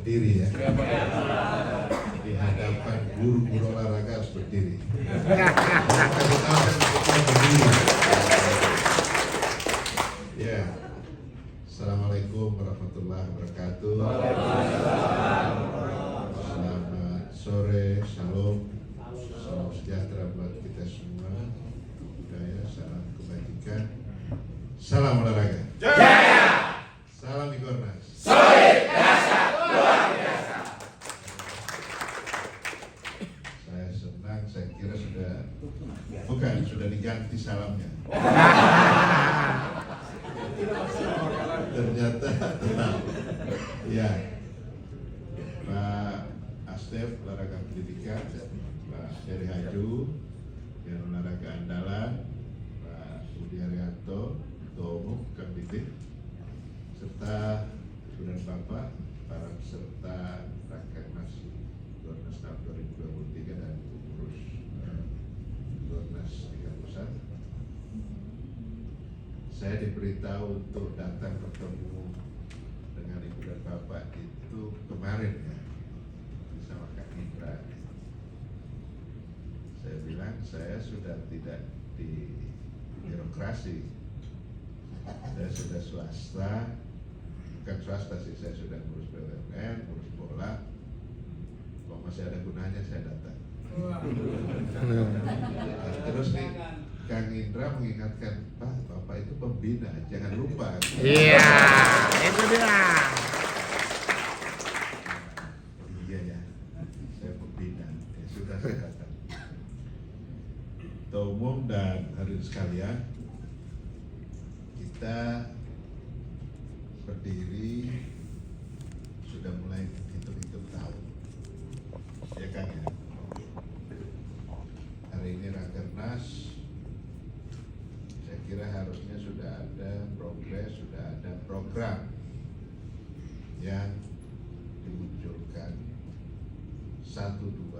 berdiri ya. Di hadapan guru-guru olahraga harus berdiri. Ya, Assalamualaikum warahmatullahi wabarakatuh. Selamat sore, shalom, salam sejahtera buat kita semua. Budaya, salam kebajikan, salam olahraga. Jaya! Salam Igornas. Solid, dahsyat, luar biasa. Saya senang, saya kira sudah diganti salamnya. Ternyata tetap. Ya, Pak Astef, olahraga pendidikan, Pak Heri Haju, yang olahraga andalan, Pak Budi Haryanto, Ketua Umum Kambidik, serta saudara Bapak, para peserta Rakernas Gornas tahun 2023 dan pengurus Gornas tingkat pusat. Saya diberitahu untuk datang bertemu dengan Ibu dan Bapak itu kemarin ya, bersama Kak Indra. Saya bilang saya sudah tidak di birokrasi, saya sudah swasta. Bukan swasta sih, saya sudah ngurus BUMN, ngurus bola. Kalau masih ada gunanya saya datang. Terus nih Kang Indra mengingatkan, Pak, Bapak itu pembina, jangan lupa. Iya, itu dia. Iya ya, saya pembina. Ya, sudah saya datang. Ketua Umum dan hadirin sekalian, kita berdiri sudah mulai hitung-hitung tahun, ya kan ya. Hari ini Rakernas, saya kira harusnya sudah ada progres, sudah ada program yang dimunculkan 1-2,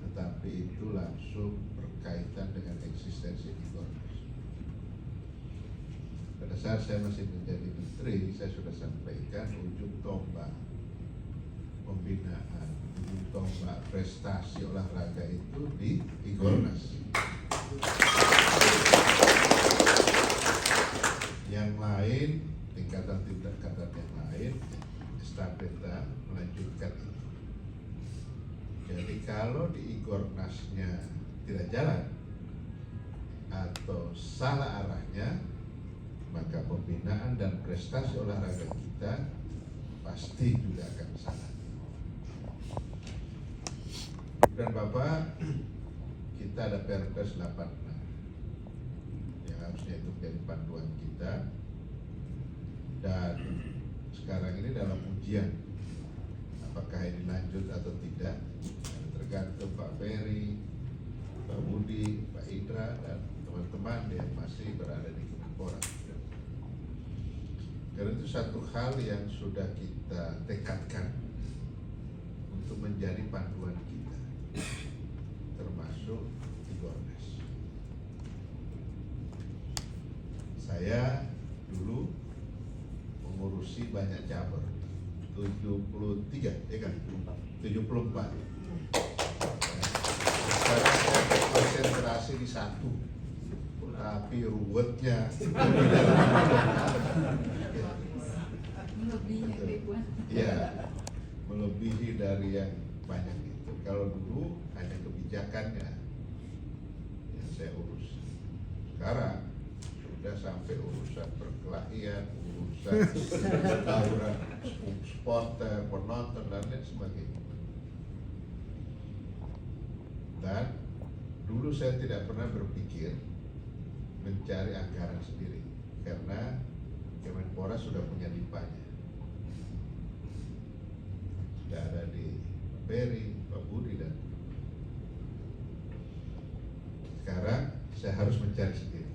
tetapi itu langsung berkaitan dengan eksistensi Igornas. Pada saat saya masih menjadi menteri, saya sudah sampaikan ujung tombak pembinaan, ujung tombak prestasi olahraga itu di Igornas. Yang lain, tingkatan-tingkatan yang lain, estafeta melanjutkan itu. Jadi kalau di Igornasnya tidak jalan atau salah arahnya, maka pembinaan dan prestasi olahraga kita pasti juga akan salah. Dan Bapak, kita ada Perpres 86 yang harusnya itu menjadi panduan kita, dan sekarang ini dalam ujian apakah ini lanjut atau tidak, tergantung Pak Ferry, Pak Budi, Pak Indra, dan teman-teman yang masih berada di Kemenpora. Karena itu satu hal yang sudah kita tekadkan untuk menjadi panduan kita, termasuk Igornas. Saya dulu mengurusi banyak cabur, 73, ya kan? 74. Sekarang saya konsentrasi di satu, tapi ruwetnya ya melebihi dari yang banyak itu. Kalau dulu hanya kebijakannya yang saya urus, sekarang sudah sampai urusan perkelahian, urusan tawuran supporter, penonton, dan lain sebagainya. Dan dulu saya tidak pernah berpikir mencari anggaran sendiri, karena Kemenpora sudah punya limpahnya. Sudah ada di Ferry, Pak Budi, dan sekarang saya harus mencari sendiri.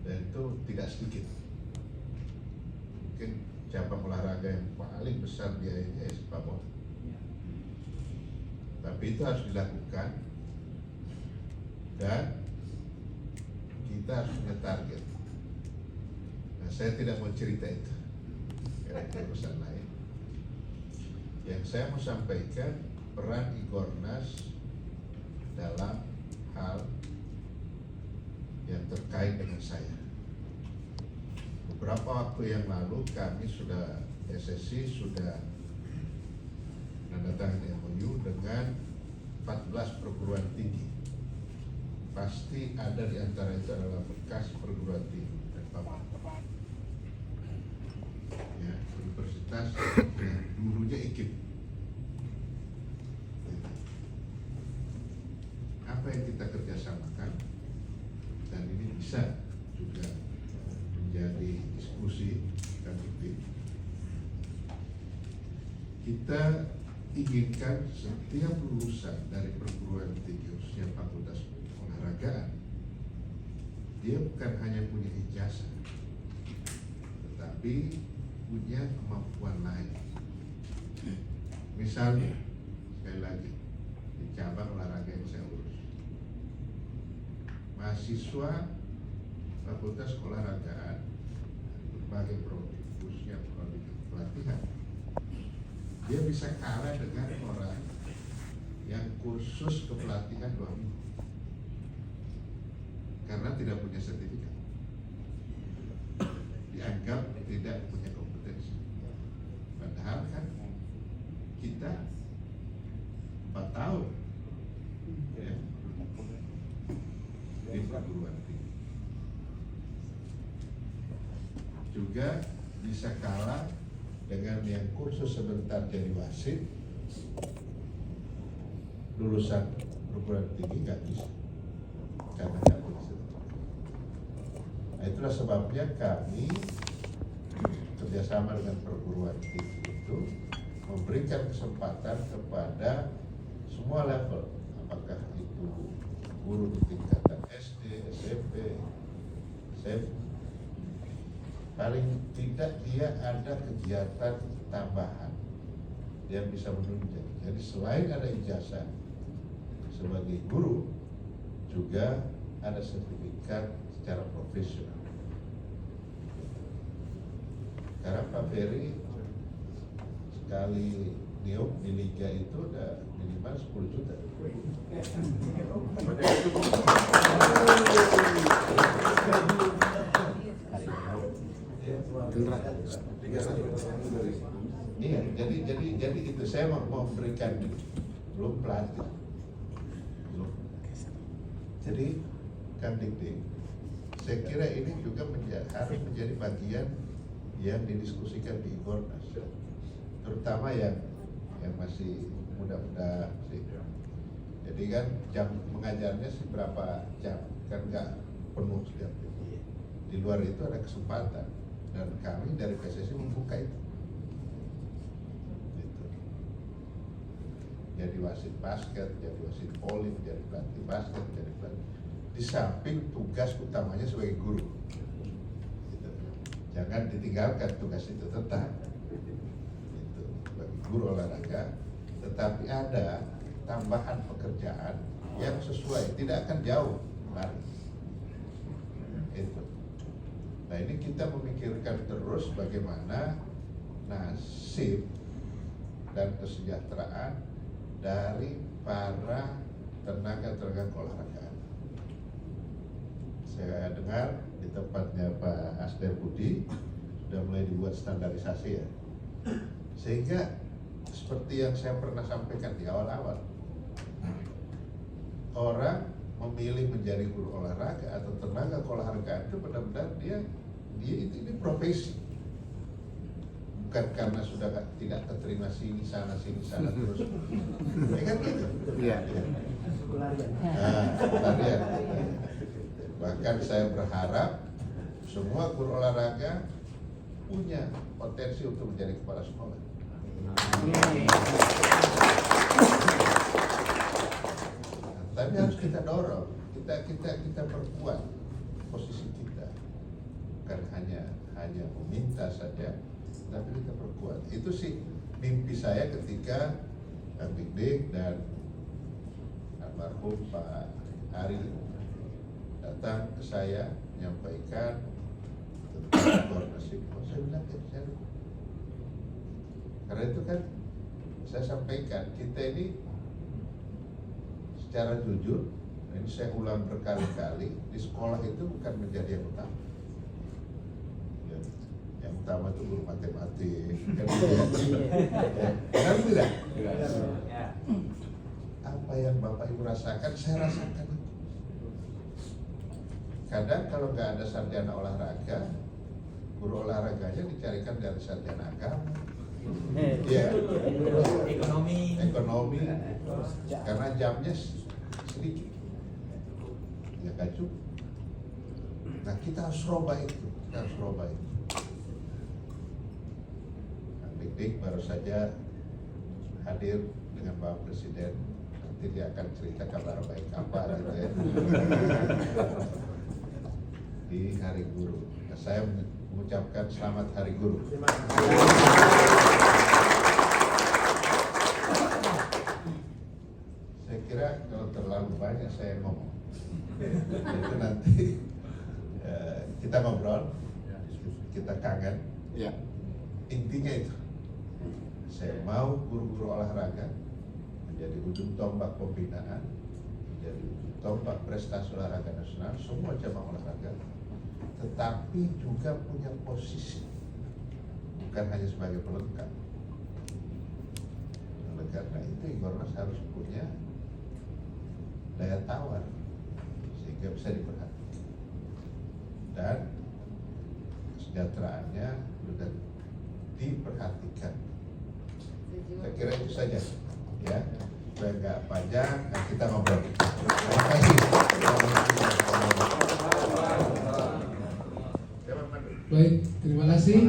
Dan itu tidak sedikit. Mungkin cabang olahraga yang paling besar biayanya sepak bola. Tapi itu harus dilakukan, dan kita harus punya target. Nah, saya tidak mau cerita itu, karena itu urusan lain. Yang saya mau sampaikan peran Igornas dalam hal yang terkait dengan saya. Beberapa waktu yang lalu kami sudah, PSSI sudah menandatangani MOU dengan 14 perguruan tinggi. Pasti ada di antara itu adalah bekas perguruan tinggi dan papan. Ya, universitas yang dulunya IKIP. Apa yang kita kerjasamakan, dan ini bisa juga menjadi diskusi dan debate. Kita inginkan setiap lulusan dari perguruan tinggi khususnya fakultas olahragaan, dia bukan hanya punya ijazah, tetapi punya kemampuan lain. Misalnya, sekali lagi, di cabang olahraga yang saya urus, mahasiswa fakultas olahragaan berbagai prodi, khususnya prodi pelatihan, dia bisa kalah dengan orang yang kursus kepelatihan 2 minggu karena tidak punya sertifikat, dianggap tidak punya kompetensi. Padahal kan kita 4 tahun ya, di perguruan tinggi juga bisa kalah dengan yang kursus sebentar jadi wasit, lulusan perguruan tinggi nggak bisa karena nggak punya sertifikat. Nah, itulah sebabnya kami kerjasama dengan perguruan tinggi itu memberikan kesempatan kepada semua level, apakah itu guru di tingkatan SD, SMP, SMP, paling tidak dia ada kegiatan tambahan yang bisa menunjang. Jadi selain ada ijazah sebagai guru, juga ada sertifikat secara profesional. Karena Pak Ferry sekali niup di liga itu udah minimal 10 juta. Iya, jadi itu saya mau memberikan belum pelatih, belum. Jadi Kang Dik, saya kira ini juga harus menjadi bagian yang didiskusikan di Igornas, terutama yang masih muda-muda sih. Jadi kan jam mengajarnya sih berapa jam, kan nggak penuh setiap itu. Di luar itu ada kesempatan, dan kami dari PSSI membuka itu. Gitu. Jadi wasit basket, jadi wasit volley, jadi pelatih basket, jadi pelatih. Di samping tugas utamanya sebagai guru. Gitu. Jangan ditinggalkan tugas itu tetap. Gitu. Sebagai guru olahraga, tetapi ada tambahan pekerjaan yang sesuai, tidak akan jauh lari. Itu. Nah, ini kita memikirkan terus bagaimana nasib dan kesejahteraan dari para tenaga keolahragaan. Saya dengar di tempatnya Pak Asder Budi sudah mulai dibuat standarisasi ya, sehingga seperti yang saya pernah sampaikan di awal-awal, orang memilih menjadi guru olahraga atau tenaga keolahragaan itu benar-benar dia ini profesi, bukan karena sudah tidak terima sini sana terus, ya kan gitu. Iya. Nah, bahkan saya berharap semua guru olahraga punya potensi untuk menjadi kepala sekolah. Tapi harus kita dorong, kita perkuat posisi kita, bukan hanya meminta saja, tapi kita perkuat. Itu sih mimpi saya ketika Kang Dik dan almarhum Pak Ari datang ke saya menyampaikan tentang koordinasi. Saya bilang saya karena itu kan saya sampaikan, kita ini secara jujur, ini saya ulang berkali-kali, di sekolah itu bukan menjadi yang utama. Ya, yang utama itu guru matematik, kan gitu ya. Kan tidak? Apa yang Bapak Ibu rasakan, saya rasakan. Kadang kalau nggak ada sarjana olahraga, guru olahraganya dicarikan dari sarjana agama. Ya, ekonomi, karena jamnya sedikit, ya gak cukup. Nah kita harus roba itu, Nah, Dik baru saja hadir dengan Bapak Presiden, nanti dia akan cerita kabar baik apa gitu ya. Di Hari Guru. Nah, saya mengucapkan selamat Hari Guru. Saya kira kalau terlalu banyak saya ngomong, itu nanti kita ngobrol, kita kangen. Ya. Intinya itu, saya mau guru-guru olahraga menjadi ujung tombak pembinaan, menjadi ujung tombak prestasi olahraga nasional, semua cabang olahraga, tetapi juga punya posisi, bukan hanya sebagai pelengkap. Oleh karena itu Igornas harus punya daya tawar sehingga bisa diperhatikan dan kesejahteraannya juga diperhatikan. Saya kira itu saja ya, supaya nggak panjang. Nah, kita ngobrol. Terima kasih. Baik, terima kasih.